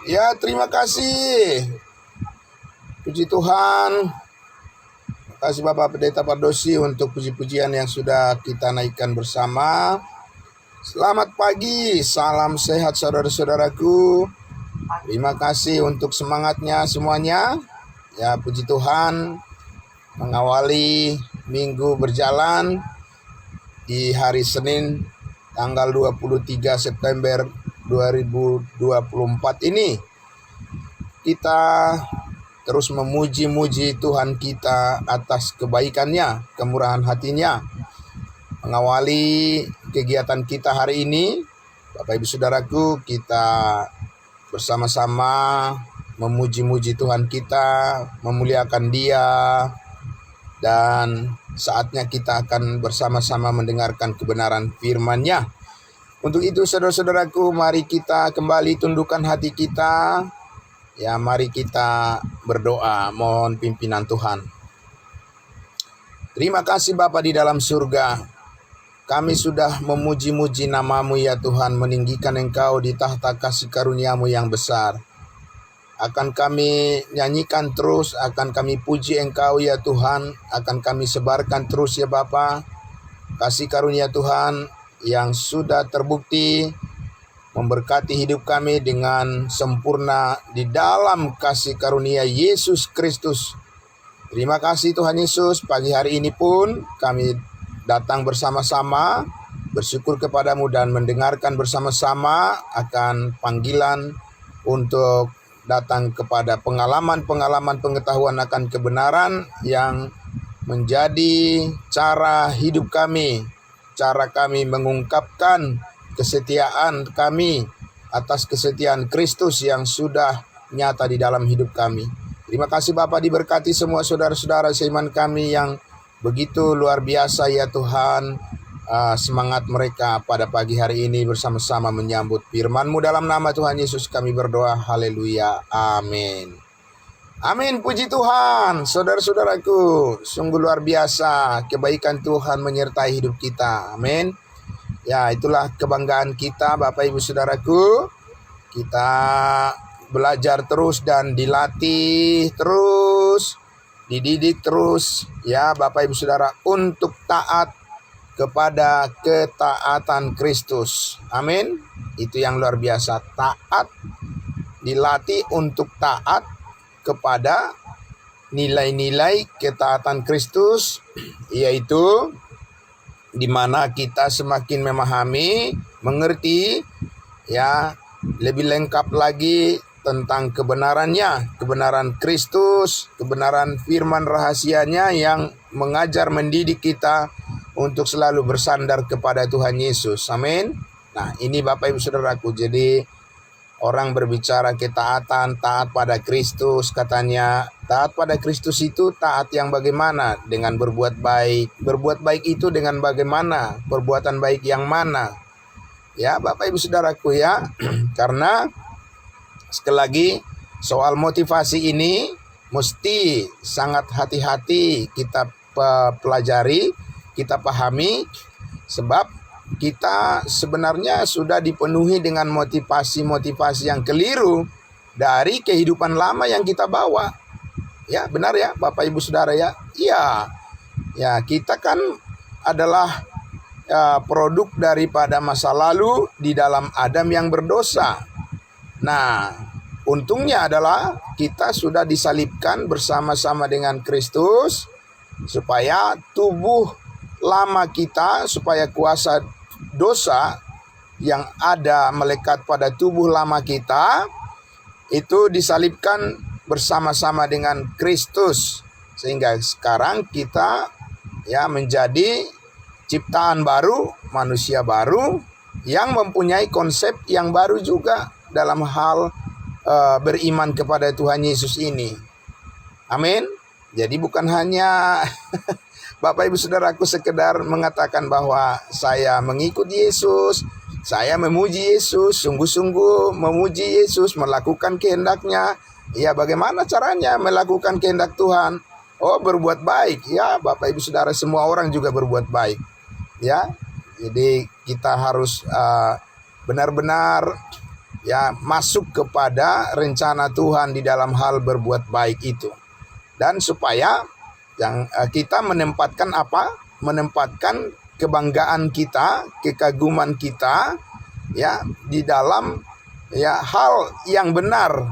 Ya, terima kasih. Puji Tuhan. Terima kasih Bapak Pendeta Pardosi untuk puji-pujian yang sudah kita naikkan bersama. Selamat pagi, salam sehat saudara-saudaraku. Terima kasih untuk semangatnya semuanya. Ya, puji Tuhan, mengawali minggu berjalan di hari Senin tanggal 23 September 2024 ini. Kita terus memuji-muji Tuhan kita atas kebaikannya, kemurahan hatinya. Mengawali kegiatan kita hari ini, Bapak Ibu Saudaraku, kita bersama-sama memuji-muji Tuhan kita, memuliakan Dia, dan saatnya kita akan bersama-sama mendengarkan kebenaran firman-Nya. Untuk itu saudara-saudaraku, mari kita kembali tundukkan hati kita. Ya, mari kita berdoa, mohon pimpinan Tuhan. Terima kasih Bapa di dalam surga. Kami sudah memuji-muji nama-Mu ya Tuhan, meninggikan Engkau di tahta kasih karunia-Mu yang besar. Akan kami nyanyikan terus, akan kami puji Engkau ya Tuhan, akan kami sebarkan terus ya Bapa. Kasih karunia Tuhan yang sudah terbukti memberkati hidup kami dengan sempurna di dalam kasih karunia Yesus Kristus. Terima kasih Tuhan Yesus, pagi hari ini pun kami datang bersama-sama bersyukur kepadamu dan mendengarkan bersama-sama akan panggilan untuk datang kepada pengalaman-pengalaman pengetahuan akan kebenaran yang menjadi cara hidup kami, cara kami mengungkapkan kesetiaan kami atas kesetiaan Kristus yang sudah nyata di dalam hidup kami. Terima kasih Bapak, diberkati semua saudara-saudara seiman kami yang begitu luar biasa ya Tuhan. Semangat mereka pada pagi hari ini bersama-sama menyambut firman-Mu. Dalam nama Tuhan Yesus kami berdoa, haleluya, amin. Amin, puji Tuhan. Saudara-saudaraku, sungguh luar biasa kebaikan Tuhan menyertai hidup kita, amin. Ya, itulah kebanggaan kita Bapak Ibu Saudaraku. Kita belajar terus dan dilatih terus, dididik terus ya Bapak Ibu Saudara untuk taat kepada ketaatan Kristus. Amin. Itu yang luar biasa, taat, dilatih untuk taat kepada nilai-nilai ketaatan Kristus, yaitu di mana kita semakin memahami, mengerti ya lebih lengkap lagi tentang kebenarannya, kebenaran Kristus, kebenaran firman rahasianya yang mengajar mendidik kita untuk selalu bersandar kepada Tuhan Yesus. Amin. Nah, ini Bapak Ibu Saudaraku, jadi orang berbicara ketaatan, taat pada Kristus, katanya taat pada Kristus itu taat yang bagaimana? Dengan berbuat baik. Berbuat baik itu dengan bagaimana? Perbuatan baik yang mana? Ya Bapak Ibu Saudaraku ya, karena sekali lagi soal motivasi ini mesti sangat hati-hati kita pelajari, kita pahami, sebab kita sebenarnya sudah dipenuhi dengan motivasi-motivasi yang keliru dari kehidupan lama yang kita bawa. Ya, benar ya Bapak Ibu Saudara ya. Iya. Ya, kita kan adalah produk daripada masa lalu di dalam Adam yang berdosa. Nah, untungnya adalah kita sudah disalibkan bersama-sama dengan Kristus supaya tubuh lama kita, supaya kuasa dosa yang ada melekat pada tubuh lama kita itu disalibkan bersama-sama dengan Kristus, sehingga sekarang kita ya menjadi ciptaan baru, manusia baru yang mempunyai konsep yang baru juga dalam hal beriman kepada Tuhan Yesus ini. Amin. Jadi bukan hanya Bapak Ibu Saudaraku sekedar mengatakan bahwa saya mengikuti Yesus, saya memuji Yesus, sungguh-sungguh memuji Yesus, melakukan kehendaknya. Ya, bagaimana caranya melakukan kehendak Tuhan? Oh, berbuat baik. Ya, Bapak Ibu Saudara, semua orang juga berbuat baik. Ya, jadi kita harus benar-benar ya masuk kepada rencana Tuhan di dalam hal berbuat baik itu. Dan supaya kita menempatkan menempatkan kebanggaan kita, kekaguman kita ya di dalam ya hal yang benar,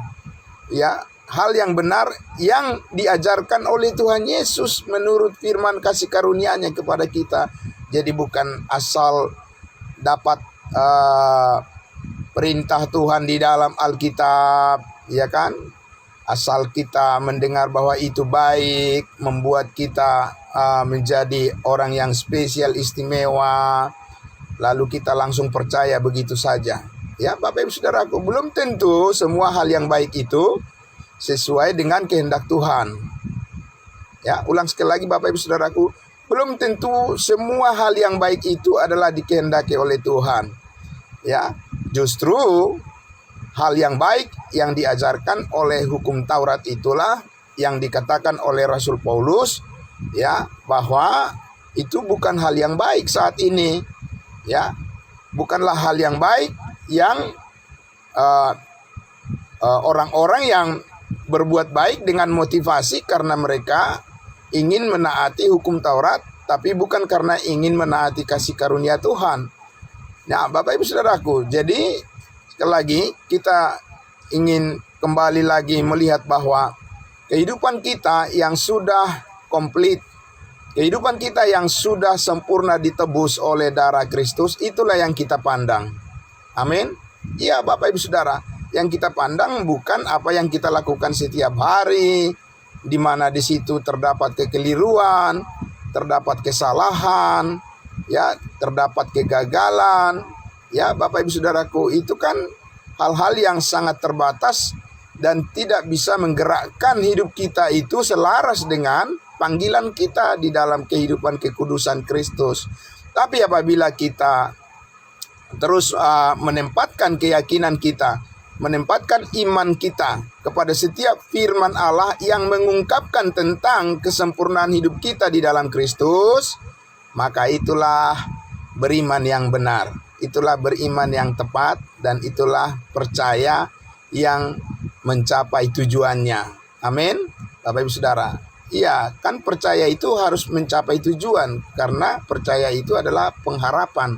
ya hal yang benar yang diajarkan oleh Tuhan Yesus menurut firman kasih karunia-Nya kepada kita. Jadi bukan asal dapat perintah Tuhan di dalam Alkitab, ya kan? Asal kita mendengar bahwa itu baik, membuat kita menjadi orang yang spesial, istimewa, lalu kita langsung percaya begitu saja. Ya, Bapak Ibu Saudaraku, belum tentu semua hal yang baik itu sesuai dengan kehendak Tuhan. Ya, ulang sekali lagi Bapak Ibu Saudaraku, belum tentu semua hal yang baik itu adalah dikehendaki oleh Tuhan. Ya, justru hal yang baik yang diajarkan oleh hukum Taurat itulah yang dikatakan oleh Rasul Paulus, ya, bahwa itu bukan hal yang baik saat ini. Ya, bukanlah hal yang baik yang orang-orang yang berbuat baik dengan motivasi karena mereka ingin menaati hukum Taurat, tapi bukan karena ingin menaati kasih karunia Tuhan. Nah, Bapak Ibu Saudaraku, jadi sekali lagi kita ingin kembali lagi melihat bahwa kehidupan kita yang sudah komplit, kehidupan kita yang sudah sempurna ditebus oleh darah Kristus, itulah yang kita pandang. Amin. Iya Bapak Ibu Saudara, yang kita pandang bukan apa yang kita lakukan setiap hari, di mana di situ terdapat kekeliruan, terdapat kesalahan, ya, terdapat kegagalan. Ya, Bapak Ibu Saudaraku, itu kan hal-hal yang sangat terbatas dan tidak bisa menggerakkan hidup kita itu selaras dengan panggilan kita di dalam kehidupan kekudusan Kristus. Tapi apabila kita terus menempatkan keyakinan kita, menempatkan iman kita kepada setiap firman Allah yang mengungkapkan tentang kesempurnaan hidup kita di dalam Kristus, maka itulah beriman yang benar, itulah beriman yang tepat, dan itulah percaya yang mencapai tujuannya. Amin. Bapak Ibu Saudara, iya kan percaya itu harus mencapai tujuan, karena percaya itu adalah pengharapan.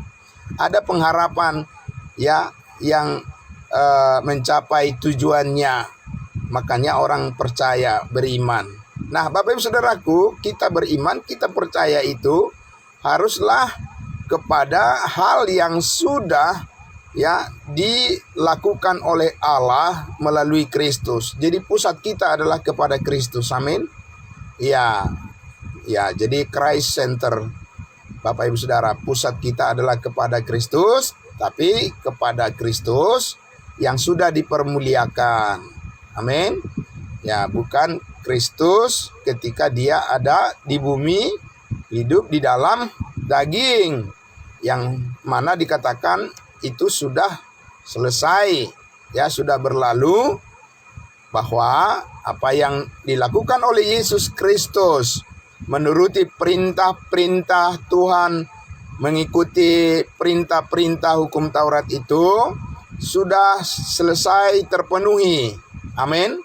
Ada pengharapan ya yang mencapai tujuannya. Makanya orang percaya, beriman. Nah, Bapak Ibu Saudaraku, kita beriman, kita percaya itu haruslah kepada hal yang sudah ya dilakukan oleh Allah melalui Kristus. Jadi pusat kita adalah kepada Kristus. Amin. Ya. Ya, jadi Christ Center. Bapak Ibu Saudara, pusat kita adalah kepada Kristus, tapi kepada Kristus yang sudah dipermuliakan. Amin. Ya, bukan Kristus ketika dia ada di bumi, hidup di dalam daging, yang mana dikatakan itu sudah selesai, ya, sudah berlalu, bahwa apa yang dilakukan oleh Yesus Kristus menuruti perintah-perintah Tuhan, mengikuti perintah-perintah hukum Taurat itu sudah selesai terpenuhi. Amin.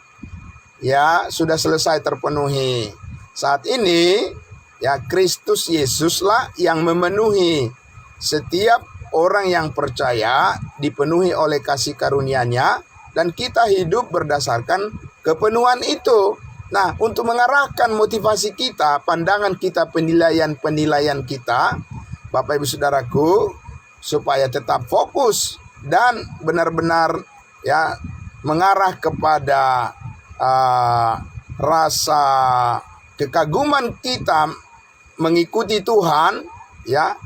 Ya, sudah selesai terpenuhi. Saat ini ya Kristus Yesuslah yang memenuhi setiap orang yang percaya, dipenuhi oleh kasih karunia-Nya, dan kita hidup berdasarkan kepenuhan itu. Nah, untuk mengarahkan motivasi kita, pandangan kita, penilaian-penilaian kita, Bapak Ibu Saudaraku, supaya tetap fokus dan benar-benar ya mengarah kepada rasa kekaguman kita mengikuti Tuhan, ya,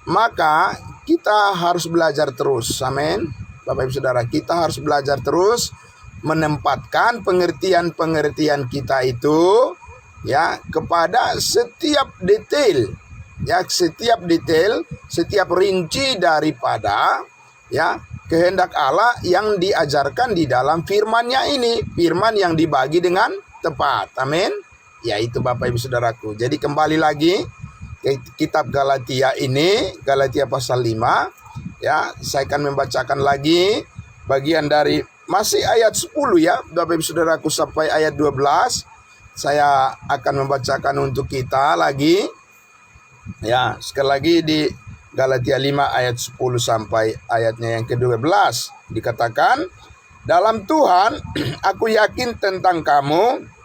maka kita harus belajar terus. Amin. Bapak Ibu Saudara, kita harus belajar terus menempatkan pengertian-pengertian kita itu ya kepada setiap detail, ya, setiap detail, setiap rinci daripada ya kehendak Allah yang diajarkan di dalam firman-Nya ini, firman yang dibagi dengan tepat. Amin. Yaitu Bapak Ibu Saudaraku. Jadi kembali lagi ke kitab Galatia ini, Galatia pasal 5, ya, saya akan membacakan lagi bagian dari masih ayat 10 ya, Bapak Ibu Saudaraku, sampai ayat 12. Saya akan membacakan untuk kita lagi. Ya, sekali lagi di Galatia 5 ayat 10 sampai ayatnya yang ke-12. Dikatakan, dalam Tuhan aku yakin tentang kamu,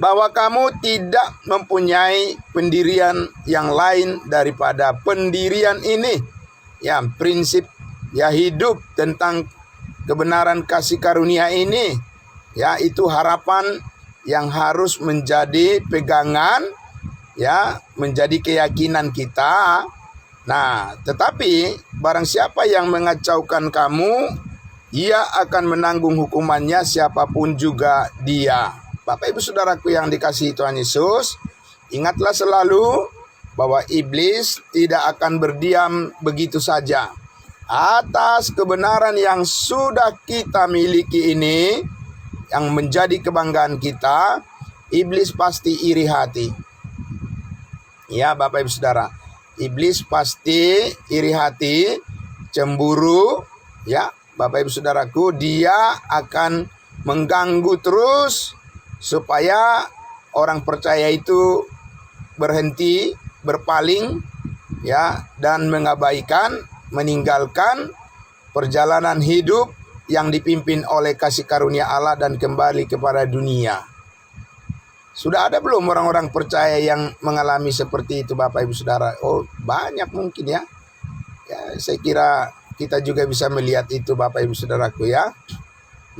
bahwa kamu tidak mempunyai pendirian yang lain daripada pendirian ini. Ya, prinsip ya hidup tentang kebenaran kasih karunia ini. Ya, itu harapan yang harus menjadi pegangan, ya, menjadi keyakinan kita. Nah, tetapi barang siapa yang mengacaukan kamu, ia akan menanggung hukumannya, siapapun juga dia. Bapak Ibu Saudaraku yang dikasihi Tuhan Yesus, ingatlah selalu bahwa iblis tidak akan berdiam begitu saja. Atas kebenaran yang sudah kita miliki ini, yang menjadi kebanggaan kita, iblis pasti iri hati. Ya Bapak Ibu Saudara, iblis pasti iri hati, cemburu. Ya Bapak Ibu Saudaraku, dia akan mengganggu terus supaya orang percaya itu berhenti, berpaling, ya, dan mengabaikan, meninggalkan perjalanan hidup yang dipimpin oleh kasih karunia Allah dan kembali kepada dunia. Sudah ada belum orang-orang percaya yang mengalami seperti itu, Bapak Ibu Saudara? Oh, banyak mungkin ya. Ya, saya kira kita juga bisa melihat itu, Bapak Ibu Saudaraku ya.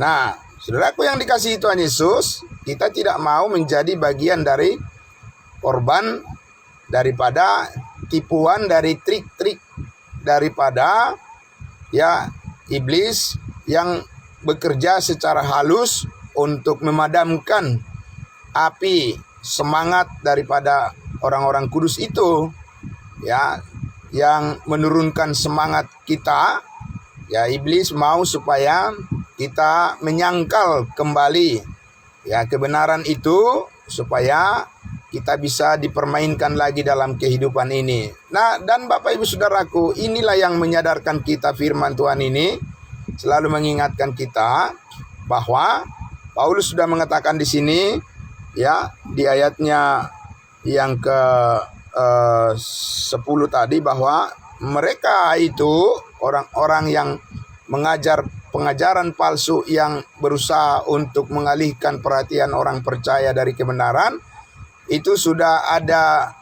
Nah, saudaraku yang dikasihi Tuhan Yesus, kita tidak mau menjadi bagian dari korban daripada tipuan, dari trik-trik daripada ya iblis yang bekerja secara halus untuk memadamkan api semangat daripada orang-orang kudus itu, ya, yang menurunkan semangat kita. Ya, iblis mau supaya kita menyangkal kembali ya kebenaran itu, supaya kita bisa dipermainkan lagi dalam kehidupan ini. Nah, dan Bapak Ibu Saudaraku, inilah yang menyadarkan kita firman Tuhan ini, selalu mengingatkan kita bahwa Paulus sudah mengatakan di sini ya, di ayatnya yang ke 10 tadi, bahwa mereka itu orang-orang yang mengajar pengajaran palsu yang berusaha untuk mengalihkan perhatian orang percaya dari kebenaran, itu sudah ada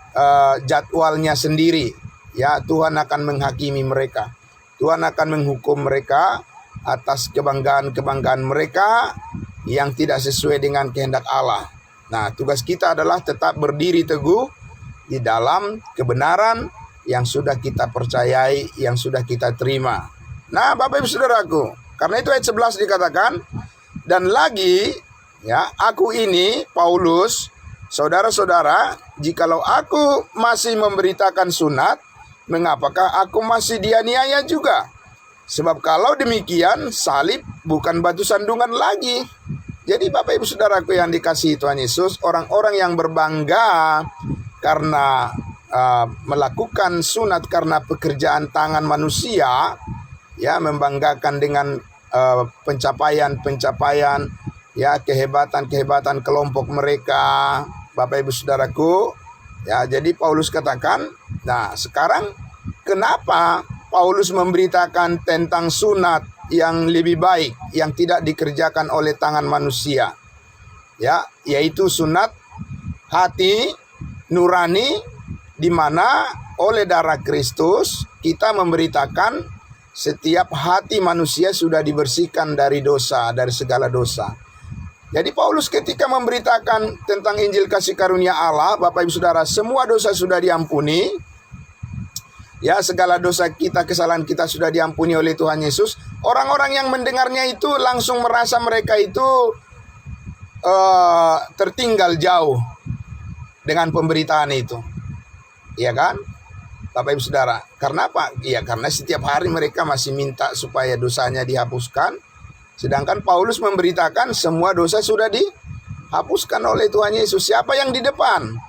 jadwalnya sendiri. Ya, Tuhan akan menghakimi mereka. Tuhan akan menghukum mereka atas kebanggaan-kebanggaan mereka yang tidak sesuai dengan kehendak Allah. Nah, tugas kita adalah tetap berdiri teguh di dalam kebenaran yang sudah kita percayai, yang sudah kita terima. Nah, Bapak Ibu Saudaraku, karena itu ayat 11 dikatakan, dan lagi ya, aku ini Paulus, saudara-saudara, jikalau aku masih memberitakan sunat, mengapakah aku masih dianiaya juga? Sebab kalau demikian, salib bukan batu sandungan lagi. Jadi Bapak Ibu Saudaraku yang dikasihi Tuhan Yesus, orang-orang yang berbangga karena melakukan sunat karena pekerjaan tangan manusia, ya, membanggakan dengan pencapaian-pencapaian, ya, kehebatan-kehebatan kelompok mereka, Bapak Ibu Saudaraku. Ya, jadi Paulus katakan, nah sekarang kenapa Paulus memberitakan tentang sunat yang lebih baik, yang tidak dikerjakan oleh tangan manusia, ya, yaitu sunat hati nurani, di mana oleh darah Kristus kita memberitakan setiap hati manusia sudah dibersihkan dari dosa, dari segala dosa. Jadi Paulus ketika memberitakan tentang Injil kasih karunia Allah, Bapak Ibu Saudara, semua dosa sudah diampuni. Ya, segala dosa kita, kesalahan kita sudah diampuni oleh Tuhan Yesus. Orang-orang yang mendengarnya itu langsung merasa mereka itu tertinggal jauh dengan pemberitaan itu. Iya kan, Bapak Ibu Saudara? Karena apa? Iya, karena setiap hari mereka masih minta supaya dosanya dihapuskan. Sedangkan Paulus memberitakan semua dosa sudah dihapuskan oleh Tuhan Yesus. Siapa yang di depan?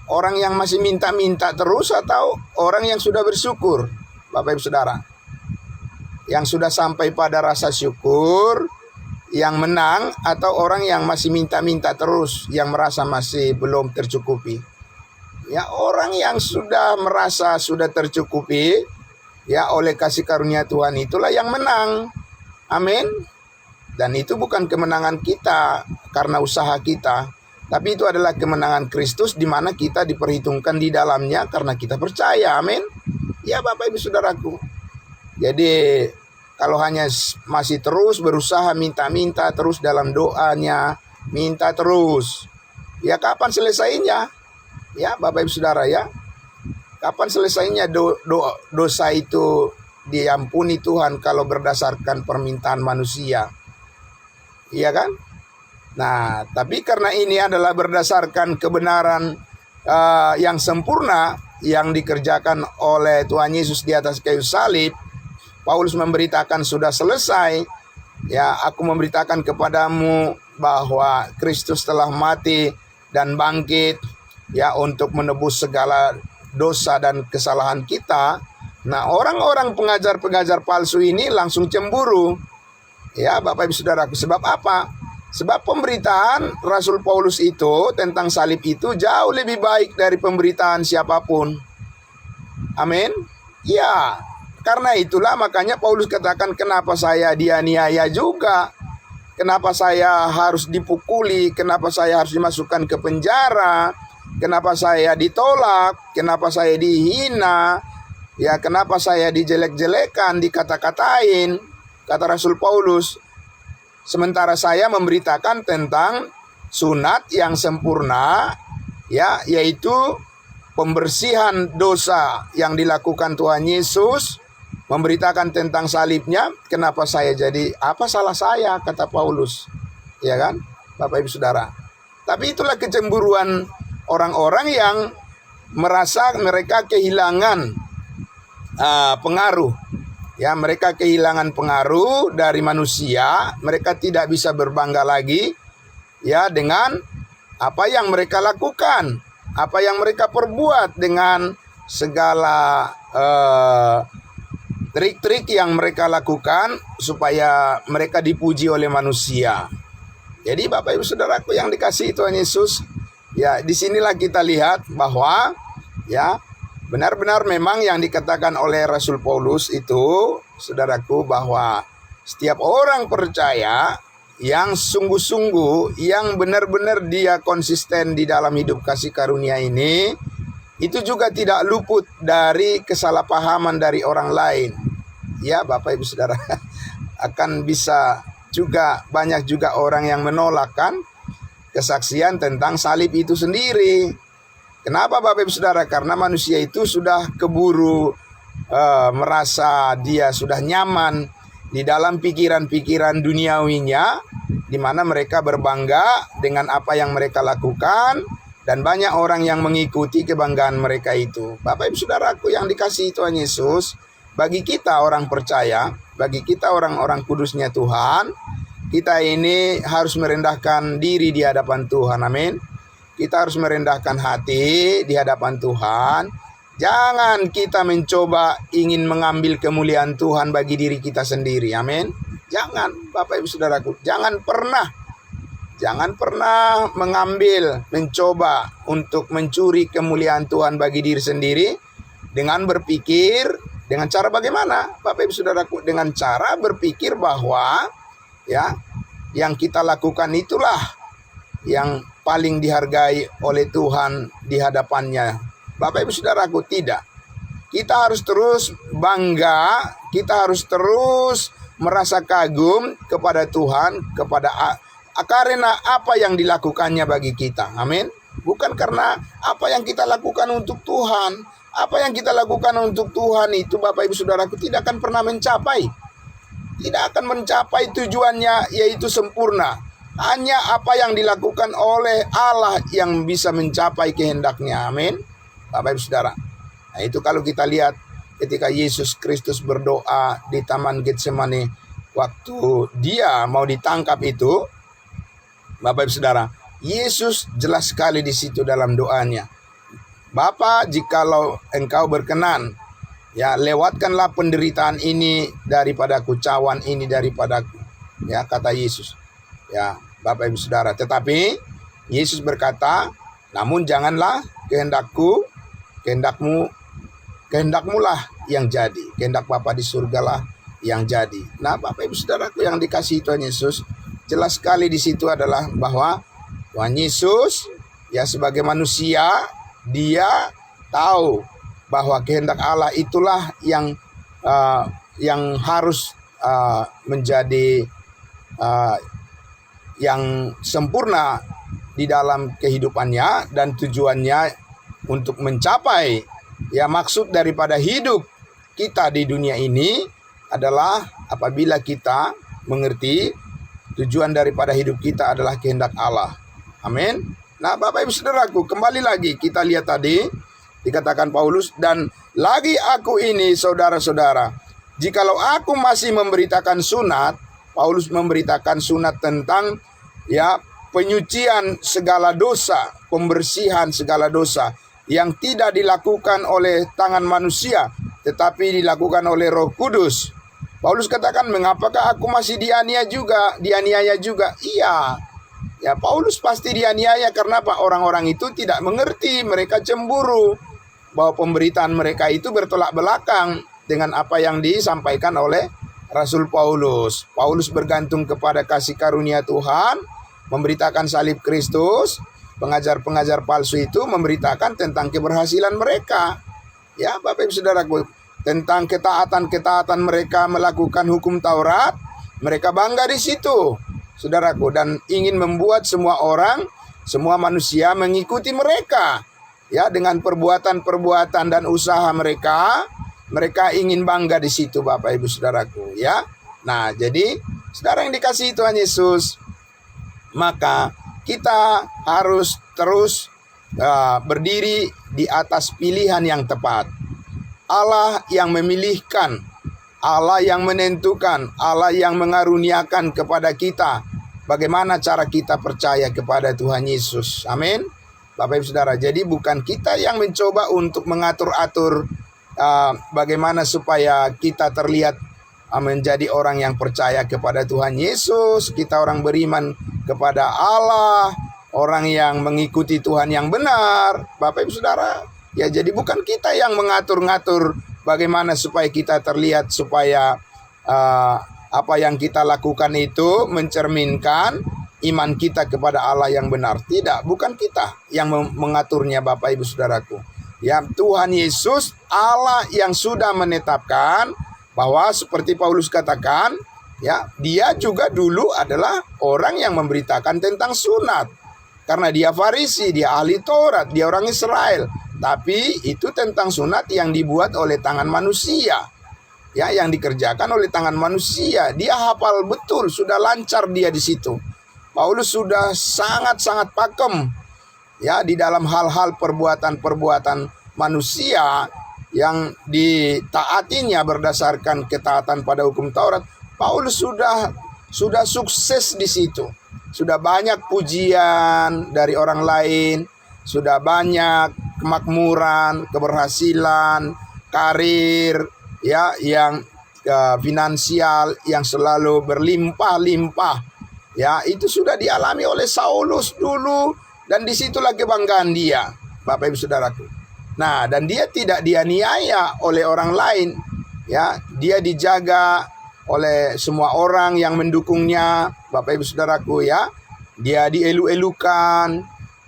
Orang yang masih minta-minta terus atau orang yang sudah bersyukur, Bapak Ibu Saudara? Yang sudah sampai pada rasa syukur, yang menang, atau orang yang masih minta-minta terus, yang merasa masih belum tercukupi. Ya, orang yang sudah merasa sudah tercukupi ya oleh kasih karunia Tuhan, itulah yang menang. Amin. Dan itu bukan kemenangan kita karena usaha kita, tapi itu adalah kemenangan Kristus, di mana kita diperhitungkan di dalamnya karena kita percaya. Amin. Ya Bapak Ibu Saudaraku. Jadi kalau hanya masih terus berusaha minta-minta terus dalam doanya, minta terus, ya kapan selesainya? Ya Bapak Ibu Saudara ya, kapan selesainya dosa itu diampuni Tuhan kalau berdasarkan permintaan manusia? Iya kan? Nah, tapi karena ini adalah berdasarkan kebenaran yang sempurna yang dikerjakan oleh Tuhan Yesus di atas kayu salib, Paulus memberitakan sudah selesai. Ya, aku memberitakan kepadamu bahwa Kristus telah mati dan bangkit ya untuk menebus segala dosa dan kesalahan kita. Nah, orang-orang pengajar-pengajar palsu ini langsung cemburu. Ya, Bapak Ibu Saudaraku, sebab apa? Sebab pemberitaan Rasul Paulus itu tentang salib itu jauh lebih baik dari pemberitaan siapapun. Amin. Ya, karena itulah makanya Paulus katakan, kenapa saya dianiaya juga? Kenapa saya harus dipukuli? Kenapa saya harus dimasukkan ke penjara? Kenapa saya ditolak? Kenapa saya dihina? Ya, kenapa saya dijelek-jelekan, dikata-katain? Kata Rasul Paulus, sementara saya memberitakan tentang sunat yang sempurna, ya, yaitu pembersihan dosa yang dilakukan Tuhan Yesus, memberitakan tentang salibnya. Kenapa saya jadi, apa salah saya, kata Paulus, ya kan, Bapak Ibu Saudara. Tapi itulah kecemburuan orang-orang yang merasa mereka kehilangan pengaruh. Ya, mereka kehilangan pengaruh dari manusia. Mereka tidak bisa berbangga lagi ya dengan apa yang mereka lakukan, apa yang mereka perbuat, dengan segala trik-trik yang mereka lakukan supaya mereka dipuji oleh manusia. Jadi Bapak Ibu Saudaraku yang dikasihi Tuhan Yesus, ya disinilah kita lihat bahwa ya benar-benar memang yang dikatakan oleh Rasul Paulus itu, saudaraku, bahwa setiap orang percaya yang sungguh-sungguh, yang benar-benar dia konsisten di dalam hidup kasih karunia ini, itu juga tidak luput dari kesalahpahaman dari orang lain. Ya Bapak Ibu Saudara, akan bisa juga banyak juga orang yang menolakkan kesaksian tentang salib itu sendiri. Kenapa Bapak Ibu Saudara? Karena manusia itu sudah keburu merasa dia sudah nyaman di dalam pikiran-pikiran duniawinya, di mana mereka berbangga dengan apa yang mereka lakukan, dan banyak orang yang mengikuti kebanggaan mereka itu. Bapak Ibu Saudaraku yang dikasihi Tuhan Yesus, bagi kita orang percaya, bagi kita orang-orang kudusnya Tuhan, kita ini harus merendahkan diri di hadapan Tuhan. Amin. Kita harus merendahkan hati di hadapan Tuhan. Jangan kita mencoba ingin mengambil kemuliaan Tuhan bagi diri kita sendiri. Amin. Jangan, Bapak Ibu Saudaraku. Jangan pernah mencoba untuk mencuri kemuliaan Tuhan bagi diri sendiri dengan berpikir, dengan cara bagaimana? Bapak Ibu Saudaraku, dengan cara berpikir bahwa ya, yang kita lakukan itulah yang paling dihargai oleh Tuhan di hadapannya. Bapak Ibu Saudaraku, tidak. Kita harus terus bangga, kita harus terus merasa kagum kepada Tuhan, karena apa yang dilakukannya bagi kita. Amin. Bukan karena apa yang kita lakukan untuk Tuhan. Apa yang kita lakukan untuk Tuhan itu, Bapak Ibu Saudaraku, tidak akan pernah mencapai. Tidak akan mencapai tujuannya, yaitu sempurna. Hanya apa yang dilakukan oleh Allah yang bisa mencapai kehendaknya. Amin. Bapak Ibu Saudara. Nah, itu kalau kita lihat ketika Yesus Kristus berdoa di Taman Getsemani, waktu dia mau ditangkap itu, Bapak Ibu Saudara, Yesus jelas sekali di situ dalam doanya. Bapa, jikalau engkau berkenan, Ya, lewatkanlah penderitaan ini daripadaku, cawan ini daripadaku. Ya, kata Yesus. Ya, Bapak Ibu Saudara. Tetapi Yesus berkata, namun janganlah kehendakmu lah yang jadi. Kehendak Bapa di surgalah yang jadi. Nah, Bapak Ibu Saudaraku yang dikasihi Tuhan Yesus, jelas sekali di situ adalah bahwa Tuhan Yesus ya sebagai manusia, dia tahu bahwa kehendak Allah itulah yang harus menjadi yang sempurna di dalam kehidupannya, dan tujuannya untuk mencapai ya maksud daripada hidup kita di dunia ini adalah apabila kita mengerti tujuan daripada hidup kita adalah kehendak Allah. Amin. Nah, Bapak Ibu Saudaraku, kembali lagi kita lihat tadi dikatakan Paulus, dan lagi aku ini saudara-saudara, jikalau aku masih memberitakan sunat, Paulus memberitakan sunat tentang ya penyucian segala dosa, pembersihan segala dosa yang tidak dilakukan oleh tangan manusia, tetapi dilakukan oleh Roh Kudus. Paulus katakan, mengapakah aku masih dianiaya juga? Iya. Ya, Paulus pasti dianiaya karena apa? Orang-orang itu tidak mengerti, mereka cemburu bahwa pemberitaan mereka itu bertolak belakang dengan apa yang disampaikan oleh Rasul Paulus. Paulus bergantung kepada kasih karunia Tuhan, memberitakan salib Kristus. Pengajar-pengajar palsu itu memberitakan tentang keberhasilan mereka. Ya, Bapak Ibu Saudaraku, tentang ketaatan mereka melakukan hukum Taurat, mereka bangga di situ, Saudaraku, dan ingin membuat semua manusia mengikuti mereka. Ya, dengan perbuatan-perbuatan dan usaha mereka ingin bangga di situ, Bapak Ibu Saudaraku, ya. Nah, jadi saudara yang dikasihi Tuhan Yesus, maka kita harus terus berdiri di atas pilihan yang tepat. Allah yang memilihkan, Allah yang menentukan, Allah yang mengaruniakan kepada kita bagaimana cara kita percaya kepada Tuhan Yesus. Amin. Bapak Ibu Saudara, jadi bukan kita yang mencoba untuk mengatur-atur bagaimana supaya kita terlihat menjadi orang yang percaya kepada Tuhan Yesus, kita orang beriman kepada Allah, orang yang mengikuti Tuhan yang benar. Bapak Ibu Saudara, ya jadi bukan kita yang mengatur-ngatur bagaimana supaya kita terlihat, supaya apa yang kita lakukan itu mencerminkan iman kita kepada Allah yang benar. Tidak, bukan kita yang mengaturnya, Bapak Ibu Saudaraku. Ya, Tuhan Yesus, Allah yang sudah menetapkan bahwa seperti Paulus katakan, ya, dia juga dulu adalah orang yang memberitakan tentang sunat. Karena dia Farisi, dia ahli Taurat, dia orang Israel. Tapi itu tentang sunat yang dibuat oleh tangan manusia. Ya, yang dikerjakan oleh tangan manusia. Dia hafal betul, sudah lancar dia di situ. Paulus sudah sangat-sangat pakem ya di dalam hal-hal perbuatan-perbuatan manusia yang ditaatinya berdasarkan ketaatan pada hukum Taurat. Paulus sudah sukses di situ. Sudah banyak pujian dari orang lain, sudah banyak kemakmuran, keberhasilan, karir ya yang finansial yang selalu berlimpah-limpah. Ya, itu sudah dialami oleh Saulus dulu, dan disitulah kebanggaan dia, Bapak Ibu Saudaraku. Nah, dan dia tidak dianiaya oleh orang lain, ya, dia dijaga oleh semua orang yang mendukungnya, Bapak Ibu Saudaraku, ya. Dia dielu-elukan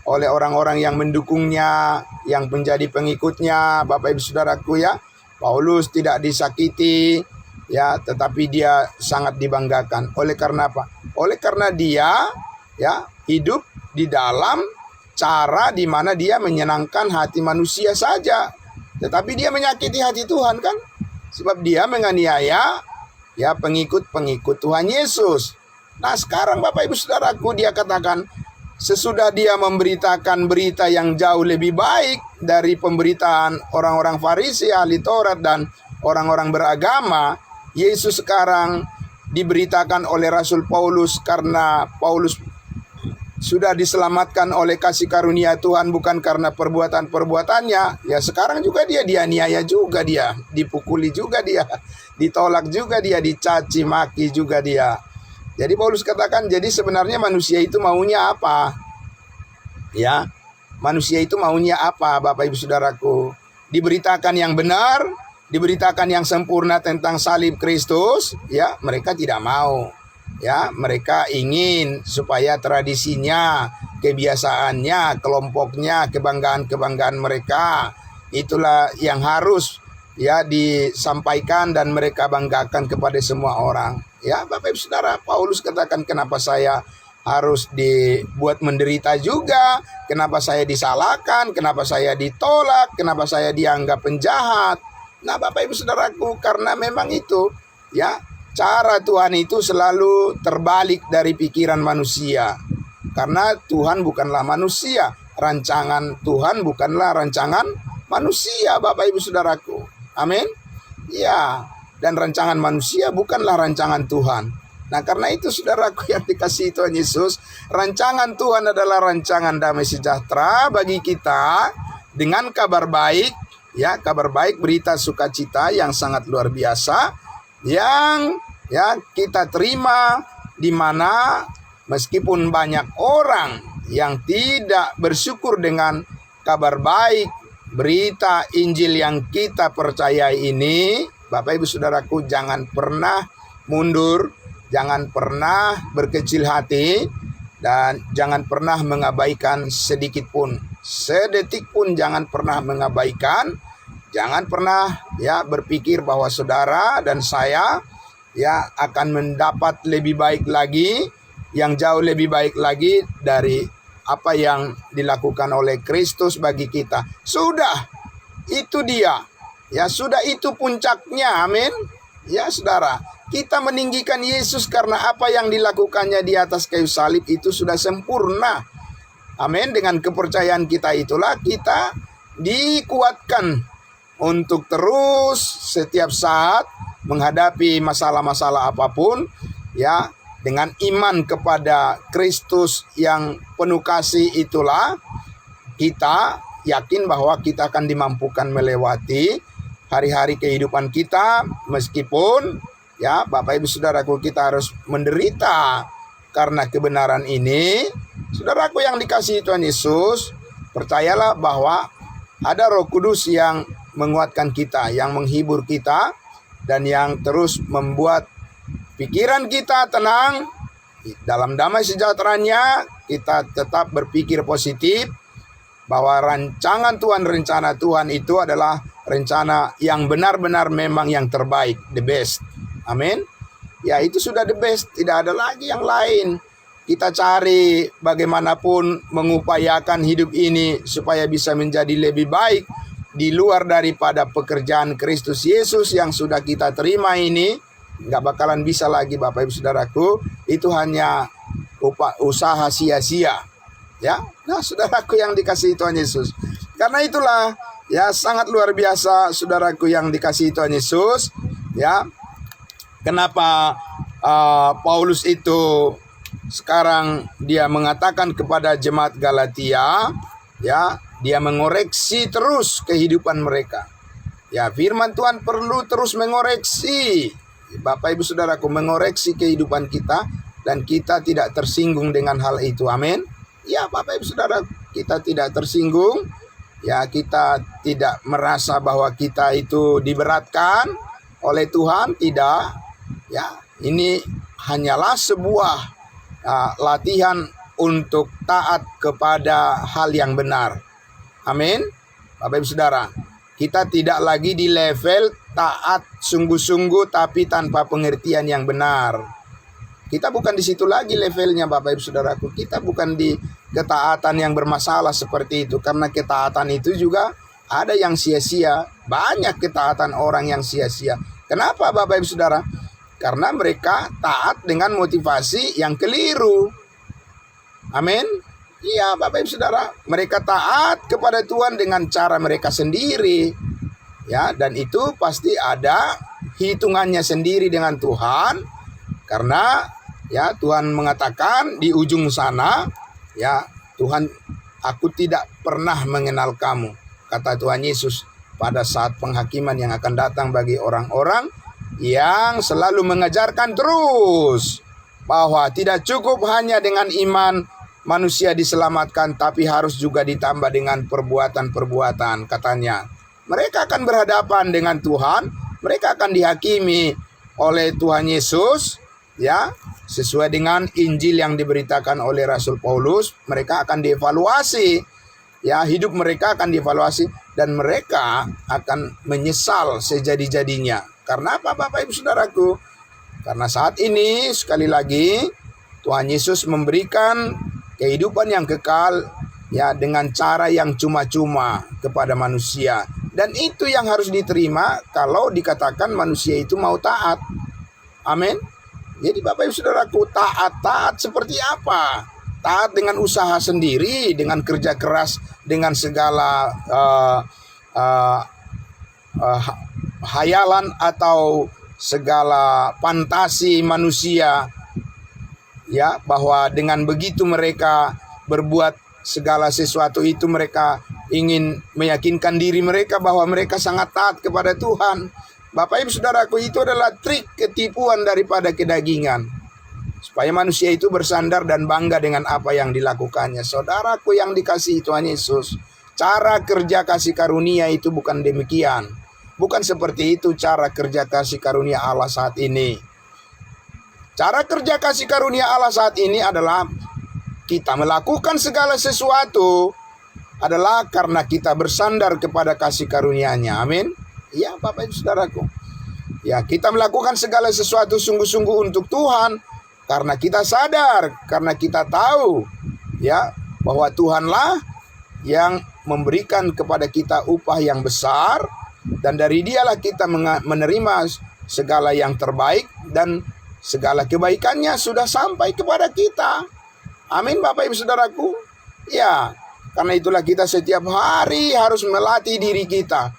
oleh orang-orang yang mendukungnya, yang menjadi pengikutnya, Bapak Ibu Saudaraku, ya. Paulus tidak disakiti, ya, tetapi dia sangat dibanggakan. Oleh karena apa? Oleh karena dia ya hidup di dalam cara di mana dia menyenangkan hati manusia saja, tetapi dia menyakiti hati Tuhan, kan? Sebab dia menganiaya ya pengikut-pengikut Tuhan Yesus. Nah, sekarang Bapak Ibu Saudaraku, dia katakan sesudah dia memberitakan berita yang jauh lebih baik dari pemberitaan orang-orang Farisi, ahli Taurat, dan orang-orang beragama, Yesus sekarang diberitakan oleh Rasul Paulus karena Paulus sudah diselamatkan oleh kasih karunia Tuhan bukan karena perbuatan-perbuatannya, ya sekarang juga dia dianiaya juga, dia dipukuli juga, dia ditolak juga, dia dicaci maki juga dia. Jadi Paulus katakan, jadi sebenarnya manusia itu maunya apa? Ya, manusia itu maunya apa, Bapak Ibu Saudaraku? Diberitakan yang benar, diberitakan yang sempurna tentang salib Kristus, ya mereka tidak mau. Ya, mereka ingin supaya tradisinya, kebiasaannya, kelompoknya, kebanggaan-kebanggaan mereka, itulah yang harus ya disampaikan dan mereka banggakan kepada semua orang. Ya, Bapak Ibu Saudara, Paulus katakan, kenapa saya harus dibuat menderita juga, kenapa saya disalahkan, kenapa saya ditolak, kenapa saya dianggap penjahat. Nah, Bapak Ibu Saudaraku, karena memang itu ya, cara Tuhan itu selalu terbalik dari pikiran manusia. Karena Tuhan bukanlah manusia, rancangan Tuhan bukanlah rancangan manusia, Bapak Ibu Saudaraku. Amin. Ya, dan rancangan manusia bukanlah rancangan Tuhan. Nah, karena itu saudaraku yang dikasihi Tuhan Yesus, rancangan Tuhan adalah rancangan damai sejahtera bagi kita dengan kabar baik, ya, kabar baik, berita sukacita yang sangat luar biasa yang ya kita terima, di mana meskipun banyak orang yang tidak bersyukur dengan kabar baik, berita Injil yang kita percayai ini, Bapak Ibu Saudaraku, jangan pernah mundur, jangan pernah berkecil hati, dan jangan pernah mengabaikan sedikit pun, sedetik pun jangan pernah mengabaikan. Jangan pernah ya berpikir bahwa saudara dan saya ya akan mendapat lebih baik lagi, yang jauh lebih baik lagi dari apa yang dilakukan oleh Kristus bagi kita. Sudah, itu dia. Ya, sudah, itu puncaknya. Amin. Ya, saudara, kita meninggikan Yesus karena apa yang dilakukannya di atas kayu salib itu sudah sempurna. Amin. Dengan kepercayaan kita itulah kita dikuatkan untuk terus setiap saat menghadapi masalah-masalah apapun, ya, dengan iman kepada Kristus yang penuh kasih itulah kita yakin bahwa kita akan dimampukan melewati hari-hari kehidupan kita, meskipun ya Bapak Ibu Saudaraku kita harus menderita karena kebenaran ini. Saudaraku yang dikasihi Tuhan Yesus, percayalah bahwa ada Roh Kudus yang menguatkan kita, yang menghibur kita, dan yang terus membuat pikiran kita tenang. Dalam damai sejahteranya kita tetap berpikir positif bahwa rancangan Tuhan, rencana Tuhan itu adalah rencana yang benar-benar memang yang terbaik, the best. Amin. Ya, itu sudah the best, tidak ada lagi yang lain. Kita cari bagaimanapun mengupayakan hidup ini supaya bisa menjadi lebih baik di luar daripada pekerjaan Kristus Yesus yang sudah kita terima ini, nggak bakalan bisa lagi, Bapak Ibu Saudaraku. Itu hanya usaha sia-sia, ya. Nah, saudaraku yang dikasihi Tuhan Yesus, karena itulah ya sangat luar biasa, saudaraku yang dikasihi Tuhan Yesus, ya. Kenapa Paulus itu sekarang dia mengatakan kepada jemaat Galatia, ya, dia mengoreksi terus kehidupan mereka. Ya, firman Tuhan perlu terus mengoreksi, Bapak Ibu Saudaraku, mengoreksi kehidupan kita, dan kita tidak tersinggung dengan hal itu. Amin. Ya, Bapak Ibu Saudara, kita tidak tersinggung. Ya, kita tidak merasa bahwa kita itu diberatkan oleh Tuhan, tidak. Ya, ini hanyalah sebuah latihan untuk taat kepada hal yang benar. Amin. Bapak Ibu Saudara, kita tidak lagi di level taat sungguh-sungguh tapi tanpa pengertian yang benar. Kita bukan di situ lagi levelnya, Bapak Ibu Saudaraku. Kita bukan di ketaatan yang bermasalah seperti itu, karena ketaatan itu juga ada yang sia-sia. Banyak ketaatan orang yang sia-sia. Kenapa, Bapak Ibu Saudara? Karena mereka taat dengan motivasi yang keliru. Amin. Iya, Bapak Ibu Saudara, mereka taat kepada Tuhan dengan cara mereka sendiri. Ya, dan itu pasti ada hitungannya sendiri dengan Tuhan. Karena ya Tuhan mengatakan di ujung sana, Ya, Tuhan, aku tidak pernah mengenal kamu, kata Tuhan Yesus pada saat penghakiman yang akan datang bagi orang-orang yang selalu mengajarkan terus bahwa tidak cukup hanya dengan iman manusia diselamatkan, tapi harus juga ditambah dengan perbuatan-perbuatan, katanya. Mereka akan berhadapan dengan Tuhan, mereka akan dihakimi oleh Tuhan Yesus, ya, sesuai dengan Injil yang diberitakan oleh Rasul Paulus. Mereka akan dievaluasi, ya, hidup mereka akan dievaluasi, dan mereka akan menyesal sejadi-jadinya. Karena apa, Bapak Ibu Saudaraku? Karena saat ini sekali lagi Tuhan Yesus memberikan kehidupan yang kekal, ya, dengan cara yang cuma-cuma kepada manusia. Dan itu yang harus diterima kalau dikatakan manusia itu mau taat. Amin. Jadi Bapak Ibu Saudaraku, taat seperti apa? Taat dengan usaha sendiri, dengan kerja keras, dengan segala hayalan atau segala fantasi manusia, ya, bahwa dengan begitu mereka berbuat segala sesuatu itu, mereka ingin meyakinkan diri mereka bahwa mereka sangat taat kepada Tuhan. Bapak Ibu Saudaraku, itu adalah trik ketipuan daripada kedagingan, supaya manusia itu bersandar dan bangga dengan apa yang dilakukannya. Saudaraku yang dikasihi Tuhan Yesus, cara kerja kasih karunia itu bukan demikian. Bukan seperti itu cara kerja kasih karunia Allah saat ini. Cara kerja kasih karunia Allah saat ini adalah kita melakukan segala sesuatu adalah karena kita bersandar kepada kasih karunia-Nya. Amin. Ya, Bapak Ibu Saudaraku. Ya, kita melakukan segala sesuatu sungguh-sungguh untuk Tuhan karena kita sadar, karena kita tahu, ya, bahwa Tuhanlah yang memberikan kepada kita upah yang besar, dan dari Dialah kita menerima segala yang terbaik, dan segala kebaikannya sudah sampai kepada kita. Amin, Bapak Ibu Saudaraku. Ya, karena itulah kita setiap hari harus melatih diri kita,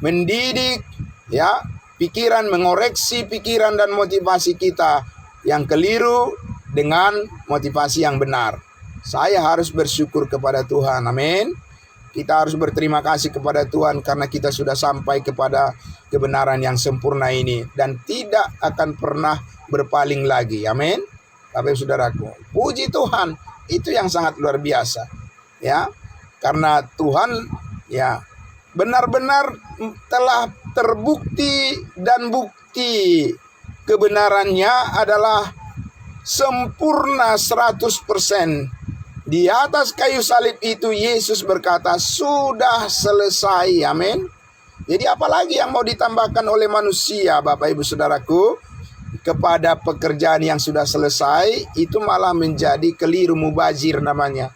mendidik, ya, pikiran, mengoreksi pikiran dan motivasi kita yang keliru dengan motivasi yang benar. Saya harus bersyukur kepada Tuhan. Amin. Kita harus berterima kasih kepada Tuhan karena kita sudah sampai kepada kebenaran yang sempurna ini dan tidak akan pernah berpaling lagi. Amin. Bapak Ibu Saudaraku, puji Tuhan, itu yang sangat luar biasa, ya, karena Tuhan, ya, benar-benar telah terbukti, dan bukti kebenarannya adalah sempurna 100%. Di atas kayu salib itu Yesus berkata, sudah selesai. Amin. Jadi apalagi yang mau ditambahkan oleh manusia, Bapak Ibu Saudaraku, kepada pekerjaan yang sudah selesai, itu malah menjadi keliru, mubazir namanya.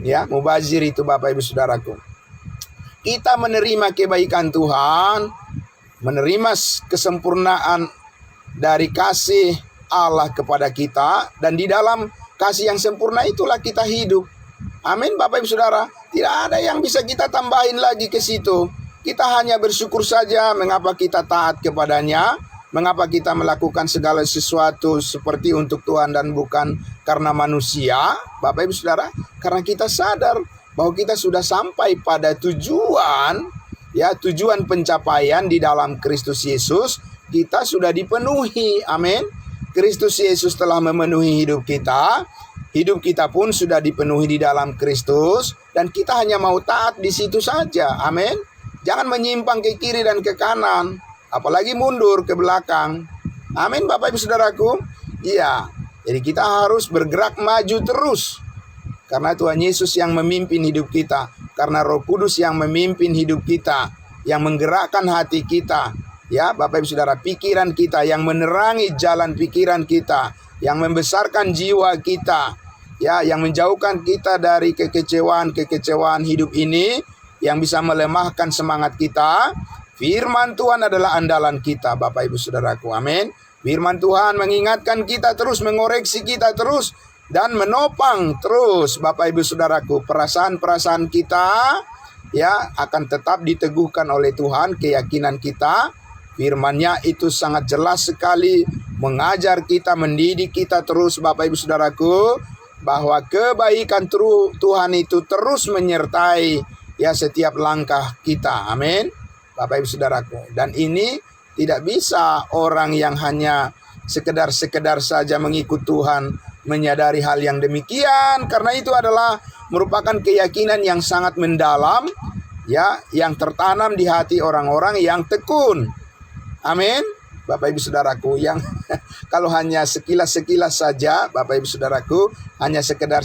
Ya, mubazir itu, Bapak Ibu Saudaraku. Kita menerima kebaikan Tuhan, menerima kesempurnaan dari kasih Allah kepada kita, dan di dalam kasih yang sempurna itulah kita hidup. Amin, Bapak Ibu Saudara. Tidak ada yang bisa kita tambahin lagi ke situ. Kita hanya bersyukur saja mengapa kita taat kepadanya, mengapa kita melakukan segala sesuatu seperti untuk Tuhan dan bukan karena manusia, Bapak Ibu Saudara. Karena kita sadar bahwa kita sudah sampai pada tujuan, ya, tujuan pencapaian di dalam Kristus Yesus. Kita sudah dipenuhi. Amin. Kristus Yesus telah memenuhi hidup kita. Hidup kita pun sudah dipenuhi di dalam Kristus, dan kita hanya mau taat di situ saja. Amin. Jangan menyimpang ke kiri dan ke kanan, apalagi mundur ke belakang. Amin, Bapak Ibu Saudaraku. Iya, jadi kita harus bergerak maju terus, karena Tuhan Yesus yang memimpin hidup kita, karena Roh Kudus yang memimpin hidup kita, yang menggerakkan hati kita, ya, Bapak Ibu Saudara, pikiran kita, yang menerangi jalan pikiran kita, yang membesarkan jiwa kita, ya, yang menjauhkan kita dari kekecewaan hidup ini, yang bisa melemahkan semangat kita. Firman Tuhan adalah andalan kita, Bapak Ibu Saudaraku. Amin. Firman Tuhan mengingatkan kita terus, mengoreksi kita terus, dan menopang terus, Bapak Ibu Saudaraku. Perasaan-perasaan kita, ya, akan tetap diteguhkan oleh Tuhan. Keyakinan kita, firman-Nya itu sangat jelas sekali mengajar kita, mendidik kita terus, Bapak Ibu Saudaraku, bahwa kebaikan Tuhan itu terus menyertai ya setiap langkah kita. Amin. Bapak Ibu Saudaraku. Dan ini tidak bisa orang yang hanya sekedar saja mengikut Tuhan menyadari hal yang demikian, karena itu adalah merupakan keyakinan yang sangat mendalam ya, yang tertanam di hati orang-orang yang tekun. Amin. Bapak Ibu Saudaraku, yang kalau hanya sekilas-sekilas saja, Bapak Ibu Saudaraku, hanya sekedar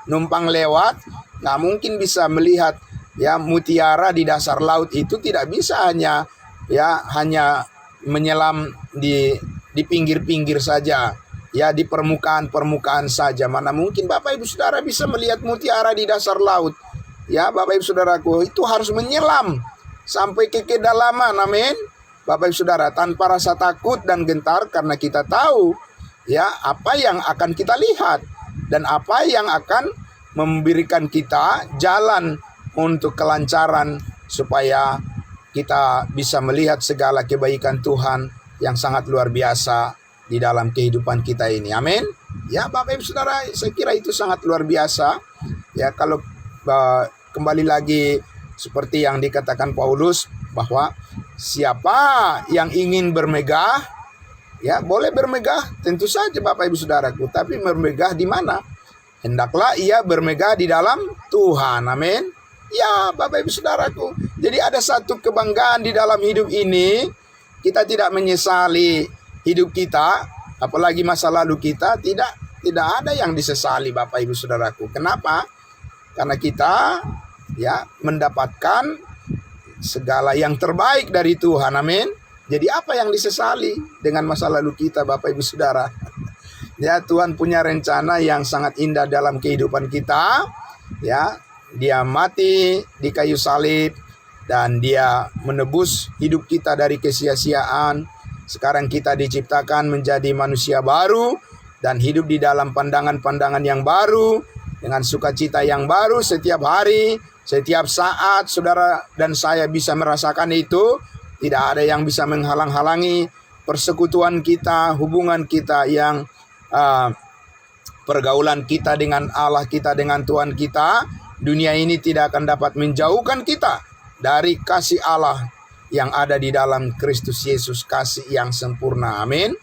numpang lewat, nggak mungkin bisa melihat ya mutiara di dasar laut itu. Tidak bisa hanya menyelam di pinggir-pinggir saja, ya di permukaan saja. Mana mungkin Bapak Ibu Saudara bisa melihat mutiara di dasar laut. Ya Bapak Ibu Saudaraku, itu harus menyelam sampai ke kedalaman. Amin. Bapak Ibu Saudara, tanpa rasa takut dan gentar, karena kita tahu ya apa yang akan kita lihat dan apa yang akan memberikan kita jalan untuk kelancaran supaya kita bisa melihat segala kebaikan Tuhan yang sangat luar biasa di dalam kehidupan kita ini. Amin. Ya Bapak Ibu Saudara, saya kira itu sangat luar biasa. Ya kalau kembali lagi seperti yang dikatakan Paulus, bahwa siapa yang ingin bermegah, ya boleh bermegah, tentu saja Bapak Ibu Saudaraku. Tapi bermegah di mana? Hendaklah ia bermegah di dalam Tuhan. Amin. Ya Bapak Ibu Saudaraku. Jadi ada satu kebanggaan di dalam hidup ini. Kita tidak menyesali hidup kita, apalagi masa lalu kita. Tidak ada yang disesali Bapak Ibu Saudaraku. Kenapa? Karena kita ya mendapatkan segala yang terbaik dari Tuhan. Amin. Jadi apa yang disesali dengan masa lalu kita Bapak Ibu Saudara? Ya Tuhan punya rencana yang sangat indah dalam kehidupan kita. Ya, Dia mati di kayu salib dan Dia menebus hidup kita dari kesia-siaan. Sekarang kita diciptakan menjadi manusia baru dan hidup di dalam pandangan-pandangan yang baru, dengan sukacita yang baru setiap hari. Setiap saat saudara dan saya bisa merasakan itu. Tidak ada yang bisa menghalang-halangi persekutuan kita, hubungan kita yang pergaulan kita dengan Allah kita, dengan Tuhan kita. Dunia ini tidak akan dapat menjauhkan kita dari kasih Allah yang ada di dalam Kristus Yesus, kasih yang sempurna. Amin.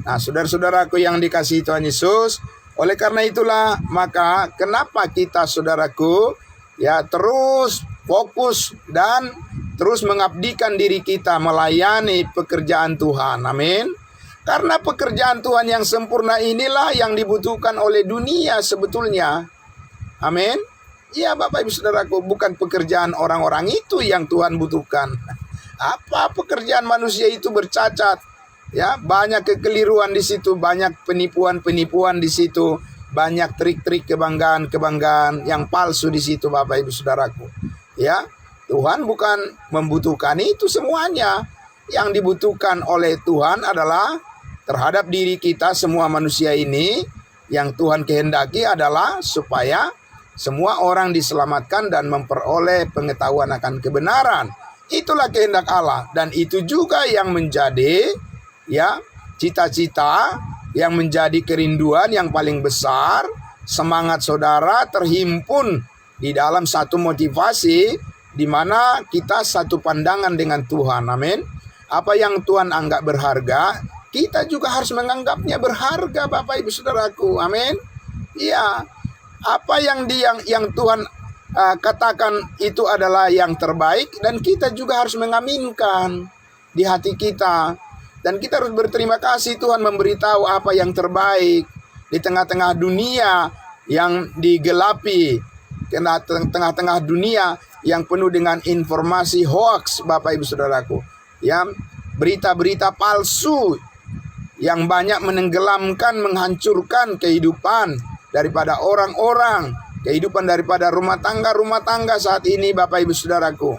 Nah saudara-saudaraku yang dikasihi Tuhan Yesus, oleh karena itulah maka kenapa kita saudaraku ya terus fokus dan terus mengabdikan diri kita melayani pekerjaan Tuhan. Amin. Karena pekerjaan Tuhan yang sempurna inilah yang dibutuhkan oleh dunia sebetulnya. Amin. Ya Bapak Ibu Saudaraku, bukan pekerjaan orang-orang itu yang Tuhan butuhkan. Apa pekerjaan manusia itu bercacat. Ya, banyak kekeliruan di situ, banyak penipuan-penipuan di situ. Banyak trik-trik kebanggaan yang palsu di situ Bapak Ibu Saudaraku. Ya, Tuhan bukan membutuhkan itu semuanya. Yang dibutuhkan oleh Tuhan adalah terhadap diri kita semua manusia ini, yang Tuhan kehendaki adalah supaya semua orang diselamatkan dan memperoleh pengetahuan akan kebenaran. Itulah kehendak Allah, dan itu juga yang menjadi ya cita-cita, yang menjadi kerinduan yang paling besar. Semangat saudara terhimpun di dalam satu motivasi, di mana kita satu pandangan dengan Tuhan. Amin. Apa yang Tuhan anggap berharga, kita juga harus menganggapnya berharga Bapak Ibu Saudaraku. Amin. Iya. Apa yang Tuhan katakan itu adalah yang terbaik, dan kita juga harus mengaminkan di hati kita. Dan kita harus berterima kasih Tuhan memberitahu apa yang terbaik di tengah-tengah dunia yang digelapi, tengah-tengah dunia yang penuh dengan informasi hoax Bapak Ibu Saudaraku. Ya, berita-berita palsu yang banyak menenggelamkan, menghancurkan kehidupan daripada orang-orang, kehidupan daripada rumah tangga saat ini Bapak Ibu Saudaraku.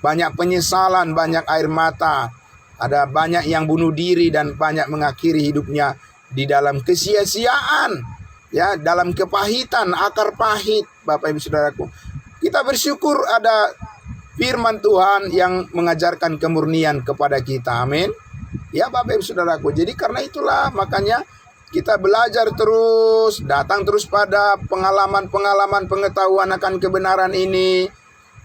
Banyak penyesalan, banyak air mata. Ada banyak yang bunuh diri dan banyak mengakhiri hidupnya di dalam kesia-siaan, ya, dalam kepahitan, akar pahit Bapak Ibu Saudaraku. Kita bersyukur ada firman Tuhan yang mengajarkan kemurnian kepada kita. Amin. Ya Bapak Ibu Saudaraku. Jadi karena itulah makanya kita belajar terus, datang terus pada pengalaman-pengalaman pengetahuan akan kebenaran ini.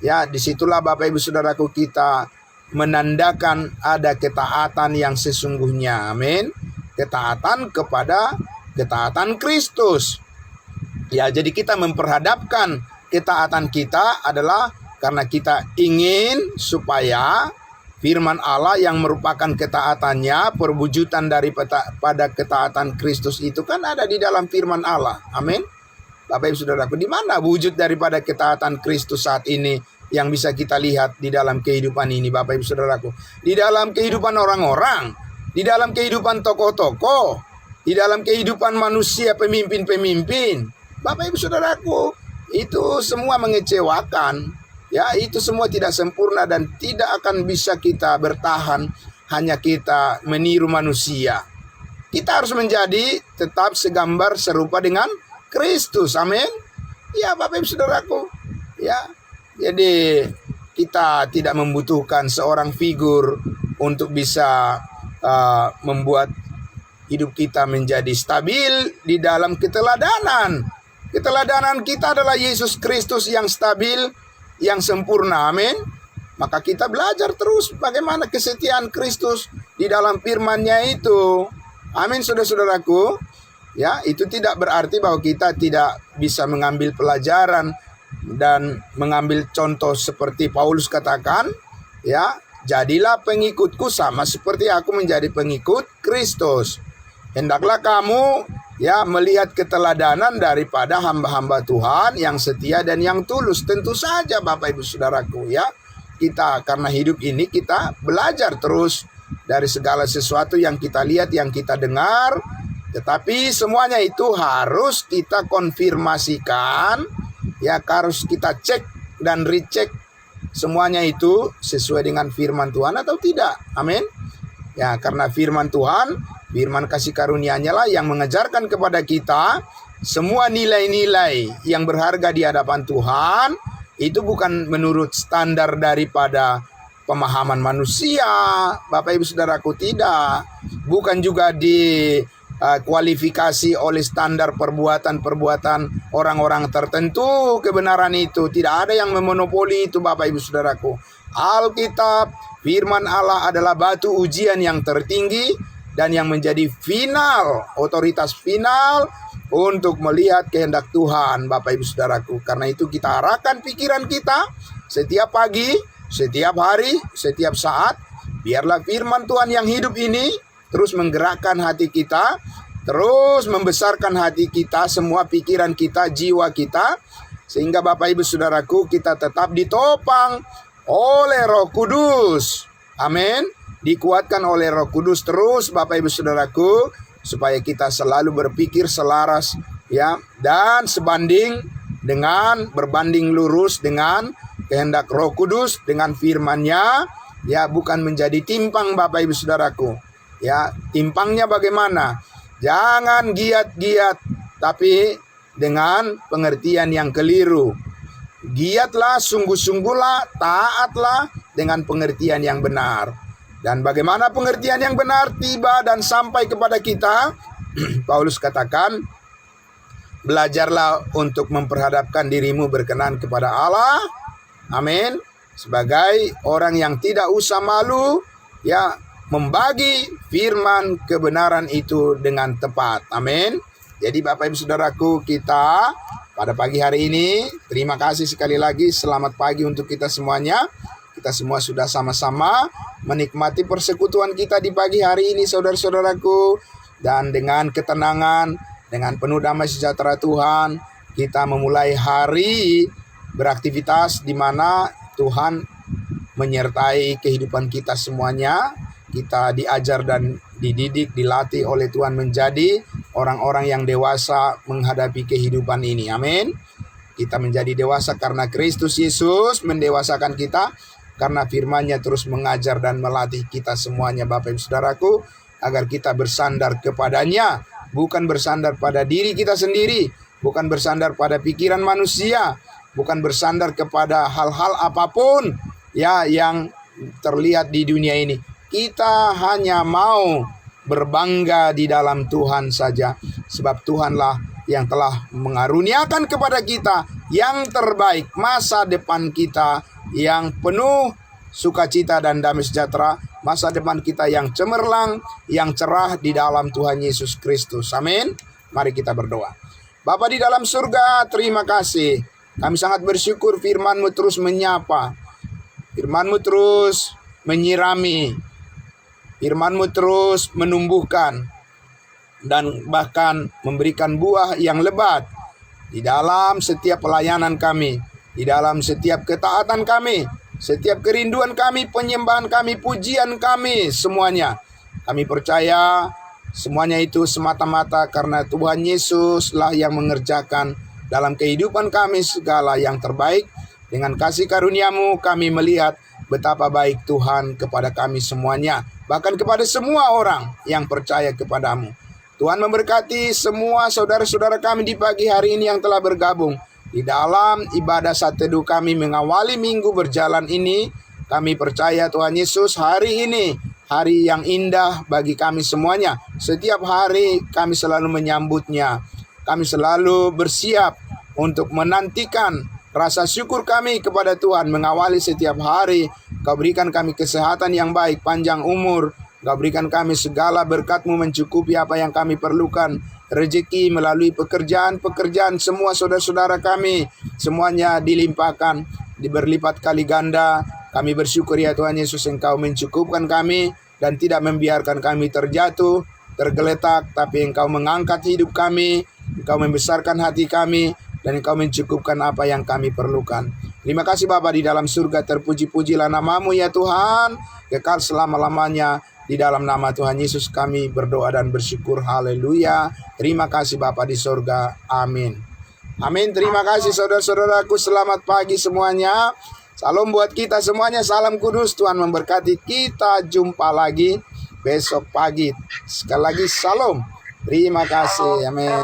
Ya, disitulah Bapak Ibu Saudaraku kita menandakan ada ketaatan yang sesungguhnya. Amin. Ketaatan kepada ketaatan Kristus. Ya, jadi kita memperhadapkan ketaatan kita adalah karena kita ingin supaya firman Allah yang merupakan ketaatannya, perwujudan pada ketaatan Kristus itu kan ada di dalam firman Allah. Amin. Bapak Ibu Saudaraku, di mana wujud daripada ketaatan Kristus saat ini yang bisa kita lihat di dalam kehidupan ini, Bapak Ibu Saudaraku? Di dalam kehidupan orang-orang, di dalam kehidupan tokoh-tokoh, di dalam kehidupan manusia, pemimpin-pemimpin. Bapak Ibu Saudaraku, itu semua mengecewakan. Ya, itu semua tidak sempurna dan tidak akan bisa kita bertahan hanya kita meniru manusia. Kita harus menjadi tetap segambar serupa dengan Kristus. Amin. Ya, Bapak Ibu Saudaraku. Ya. Jadi kita tidak membutuhkan seorang figur untuk bisa membuat hidup kita menjadi stabil di dalam keteladanan. Keteladanan kita adalah Yesus Kristus yang stabil, yang sempurna. Amin. Maka kita belajar terus bagaimana kesetiaan Kristus di dalam firman-Nya itu. Amin, saudara-saudaraku. Ya, itu tidak berarti bahwa kita tidak bisa mengambil pelajaran dan mengambil contoh seperti Paulus katakan, ya, jadilah pengikutku sama seperti aku menjadi pengikut Kristus. Hendaklah kamu ya melihat keteladanan daripada hamba-hamba Tuhan yang setia dan yang tulus. Tentu saja Bapak Ibu Saudaraku, ya, kita karena hidup ini kita belajar terus dari segala sesuatu yang kita lihat, yang kita dengar. Tetapi semuanya itu harus kita konfirmasikan, ya, harus kita cek dan recheck semuanya itu sesuai dengan firman Tuhan atau tidak. Amin. Ya, karena firman Tuhan, firman kasih karunia-Nya lah yang mengajarkan kepada kita semua nilai-nilai yang berharga di hadapan Tuhan. Itu bukan menurut standar daripada pemahaman manusia, Bapak Ibu Saudaraku, tidak. Bukan juga kualifikasi oleh standar perbuatan-perbuatan orang-orang tertentu kebenaran itu. Tidak ada yang memonopoli itu, Bapak Ibu Saudaraku. Alkitab, firman Allah adalah batu ujian yang tertinggi dan yang menjadi final, otoritas final untuk melihat kehendak Tuhan, Bapak Ibu Saudaraku. Karena itu kita arahkan pikiran kita setiap pagi, setiap hari, setiap saat. Biarlah firman Tuhan yang hidup ini terus menggerakkan hati kita, terus membesarkan hati kita, semua pikiran kita, jiwa kita, sehingga Bapak Ibu Saudaraku kita tetap ditopang oleh Roh Kudus. Amin. Dikuatkan oleh Roh Kudus terus Bapak Ibu Saudaraku, supaya kita selalu berpikir selaras, ya, dan berbanding lurus dengan kehendak Roh Kudus, dengan firman-Nya, ya, bukan menjadi timpang Bapak Ibu Saudaraku. Ya, timpangnya bagaimana? Jangan giat-giat, tapi dengan pengertian yang keliru. Giatlah, sungguh-sungguhlah, taatlah dengan pengertian yang benar. Dan bagaimana pengertian yang benar tiba dan sampai kepada kita? Paulus katakan, belajarlah untuk memperhadapkan dirimu berkenan kepada Allah. Amin. Sebagai orang yang tidak usah malu, ya, membagi firman kebenaran itu dengan tepat. Amin. Jadi Bapak Ibu Saudaraku, kita pada pagi hari ini, terima kasih sekali lagi. Selamat pagi untuk kita semuanya. Kita semua sudah sama-sama menikmati persekutuan kita di pagi hari ini, saudara-saudaraku. Dan dengan ketenangan, dengan penuh damai sejahtera Tuhan, kita memulai hari beraktivitas di mana Tuhan menyertai kehidupan kita semuanya. Kita diajar dan dididik, dilatih oleh Tuhan menjadi orang-orang yang dewasa menghadapi kehidupan ini. Amin. Kita menjadi dewasa karena Kristus Yesus mendewasakan kita, karena firman-Nya terus mengajar dan melatih kita semuanya, Bapak Ibu Saudaraku, agar kita bersandar kepadanya, bukan bersandar pada diri kita sendiri, bukan bersandar pada pikiran manusia, bukan bersandar kepada hal-hal apapun, ya, yang terlihat di dunia ini. Kita hanya mau berbangga di dalam Tuhan saja. Sebab Tuhanlah yang telah mengaruniakan kepada kita yang terbaik, masa depan kita yang penuh sukacita dan damai sejahtera, masa depan kita yang cemerlang, yang cerah di dalam Tuhan Yesus Kristus. Amin. Mari kita berdoa. Bapa di dalam surga, terima kasih. Kami sangat bersyukur firman-Mu terus menyapa, firman-Mu terus menyirami, firman-Mu terus menumbuhkan, dan bahkan memberikan buah yang lebat di dalam setiap pelayanan kami, di dalam setiap ketaatan kami, setiap kerinduan kami, penyembahan kami, pujian kami, semuanya. Kami percaya semuanya itu semata-mata karena Tuhan Yesuslah yang mengerjakan dalam kehidupan kami segala yang terbaik. Dengan kasih karunia-Mu kami melihat betapa baik Tuhan kepada kami semuanya, bahkan kepada semua orang yang percaya kepadamu. Tuhan memberkati semua saudara-saudara kami di pagi hari ini yang telah bergabung di dalam ibadah saat teduh kami mengawali minggu berjalan ini. Kami percaya Tuhan Yesus, hari ini hari yang indah bagi kami semuanya. Setiap hari kami selalu menyambutnya. Kami selalu bersiap untuk menantikan rasa syukur kami kepada Tuhan mengawali setiap hari. Kau berikan kami kesehatan yang baik, panjang umur. Kau berikan kami segala berkat-Mu mencukupi apa yang kami perlukan. Rezeki melalui pekerjaan-pekerjaan semua saudara-saudara kami, semuanya dilimpahkan, berlipat kali ganda. Kami bersyukur ya Tuhan Yesus, Engkau mencukupkan kami dan tidak membiarkan kami terjatuh, tergeletak, tapi Engkau mengangkat hidup kami, Engkau membesarkan hati kami, dan Engkau mencukupkan apa yang kami perlukan. Terima kasih Bapa di dalam surga, terpuji-pujilah nama-Mu ya Tuhan, kekal selama-lamanya. Di dalam nama Tuhan Yesus kami berdoa dan bersyukur. Haleluya. Terima kasih Bapa di surga. Amin. Amin. Terima kasih saudara-saudaraku. Selamat pagi semuanya. Salam buat kita semuanya. Salam kudus. Tuhan memberkati. Kita jumpa lagi besok pagi. Sekali lagi salam. Terima kasih. Amin.